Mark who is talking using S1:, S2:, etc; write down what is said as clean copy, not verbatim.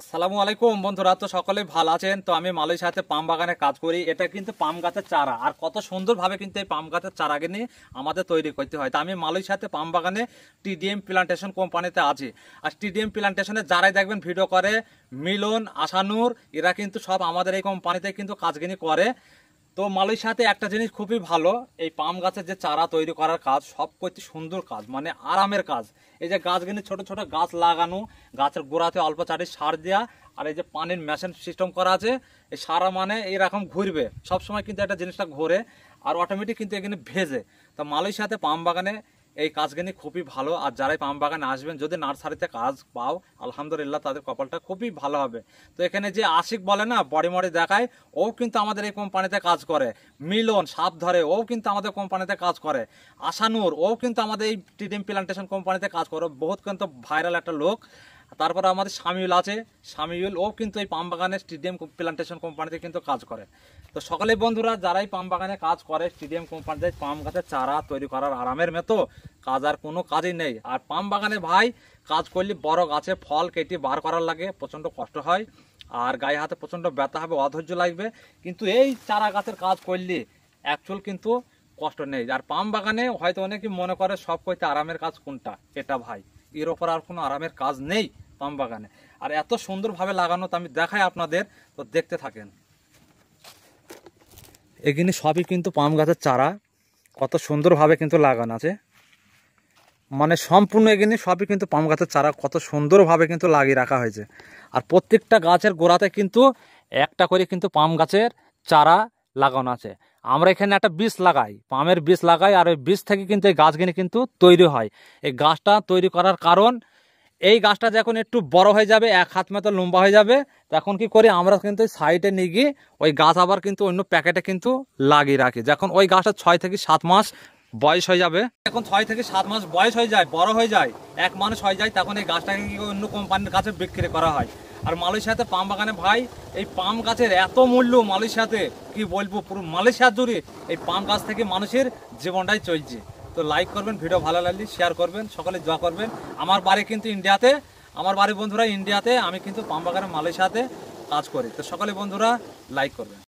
S1: আসসালামু আলাইকুম বন্ধুরা, তো সকলে ভালো আছেন। তো আমি মালয়েশিয়াতে পাম বাগানে কাজ করি। এটা কিন্তু পাম গাছের চারা, আর কত সুন্দরভাবে কিন্তু এই পাম গাছের চারাকে নিয়ে আমাদের তৈরি করতে হয়। তো আমি মালয়েশিয়াতে পাম বাগানে টিডিএম প্লান্টেশন কোম্পানিতে আছি। আর টিডিএম প্লান্টেশনে যারাই দেখবেন ভিডিও করে, মিলন, আশানুর, এরা কিন্তু সব আমাদের এই কোম্পানিতে কিন্তু কাজগুলি করে। তো মালয়েশিয়াতে একটা জিনিস খুবই ভালো, এই পাম গাছের যে চারা তৈরি করার কাজ সব করতে সুন্দর কাজ, মানে আরামের কাজ। এই যে গাছগুলি ছোট ছোট গাছ লাগানো, গাছের গোড়াতে অল্প চারি সার দেওয়া, আর এই যে পানির মেশিন সিস্টেম করা আছে, এই সারা মানে এরকম ঘুরবে সবসময়, কিন্তু একটা জিনিসটা ঘোরে আর অটোমেটিক কিন্তু এখানে ভেজে। তো মালয়েশিয়াতে পাম বাগানে এই কাজগুলি খুবই ভালো। আর যারাই পাম বাগানে আসবেন, যদি নার্সারিতে কাজ পাও, আলহামদুলিল্লাহ তাদের কপালটা খুবই ভালো হবে। তো এখানে যে আশিক বলে না, বডি মডি দেখায়, ও কিন্তু আমাদের এই কোম্পানিতে কাজ করে। মিলন সাপ ধরে, ও কিন্তু আমাদের কোম্পানিতে কাজ করে। আশানুর, ও কিন্তু আমাদের এই টিডিএম প্লান্টেশন কোম্পানিতে কাজ করে, বহুত কিন্তু ভাইরাল একটা লোক। তারপরে আমাদের শামিউল আছে, শামিউল ও কিন্তু এই পাম বাগানের টিডিএম প্লান্টেশন কোম্পানিতে কিন্তু কাজ করে। তো সকলে বন্ধুরা যারাই পাম বাগানে কাজ করে, টিডিএম কোম্পানিতে পাম গাছের চারা তৈরি করার আরামের মতো কাজ আর কোনো কাজই নেই। আর পাম বাগানে ভাই কাজ করলে বড় গাছে ফল কেটে বার করার লাগে, প্রচণ্ড কষ্ট হয়, আর গায়ে হাতে প্রচণ্ড ব্যথা হবে, অধৈর্য লাগবে। কিন্তু এই চারা গাছের কাজ করলে অ্যাকচুয়াল কিন্তু কষ্ট নেই। আর পাম বাগানে হয়তো অনেকে মনে করে সব কইতে আরামের কাজ কোনটা, এটা ভাই এর ওপর আর কোনো আরামের কাজ নেই পাম বাগানে। আর এত সুন্দরভাবে লাগানো, তো আমি দেখাই আপনাদের, তো দেখতে থাকেন। এখানে সবই কিন্তু পাম গাছের চারা, কত সুন্দরভাবে কিন্তু লাগানো আছে, মানে সম্পূর্ণ এখানে সবই কিন্তু পাম গাছের চারা কত সুন্দরভাবে কিন্তু লাগিয়ে রাখা হয়েছে। আর প্রত্যেকটা গাছের গোড়াতে কিন্তু একটা করে কিন্তু পাম গাছের চারা লাগানো আছে। আমরা এখানে একটা বীজ লাগাই, পামের বীজ লাগাই, আর ওই বীজ থেকে কিন্তু এই গাছগুলি কিন্তু তৈরি হয়। এই গাছটা তৈরি করার কারণ, এই গাছটা যখন একটু বড় হয়ে যাবে, 1 হাত মতো লম্বা হয়ে যাবে, তখন কি করি আমরা কিন্তু সাইডে নিয়ে গিয়ে ওই গাছ আবার কিন্তু অন্য প্যাকেটে কিন্তু লাগিয়ে রাখি। যখন ওই গাছটা 6 থেকে 7 মাস বয়স হয়ে যাবে, এখন 6 থেকে 7 মাস বয়স হয়ে যায়, বড় হয়ে যায়, এক মানুষ হয়ে যায়, তখন এই গাছটাকে কি অন্য কোম্পানির কাছে বিক্রি করা হয়। আর মালয়েশিয়াতে পাম বাগানে ভাই এই পাম গাছের এত মূল্য, মালয়েশিয়াতে কি বলবো, পুরো মালয়েশিয়া জুড়ে এই পাম গাছ থেকে মানুষের জীবনটাই চলছে। তো লাইক করবেন, ভিডিও ভালো লাগলে শেয়ার করবেন, সকলে দোয়া করবেন। আমার বাড়ি কিন্তু ইন্ডিয়াতে, আমার বাড়ি বন্ধুরা ইন্ডিয়াতে, আমি কিন্তু পাম বাগানে মালয়েশিয়াতে কাজ করি। তো সকলে বন্ধুরা লাইক করবেন।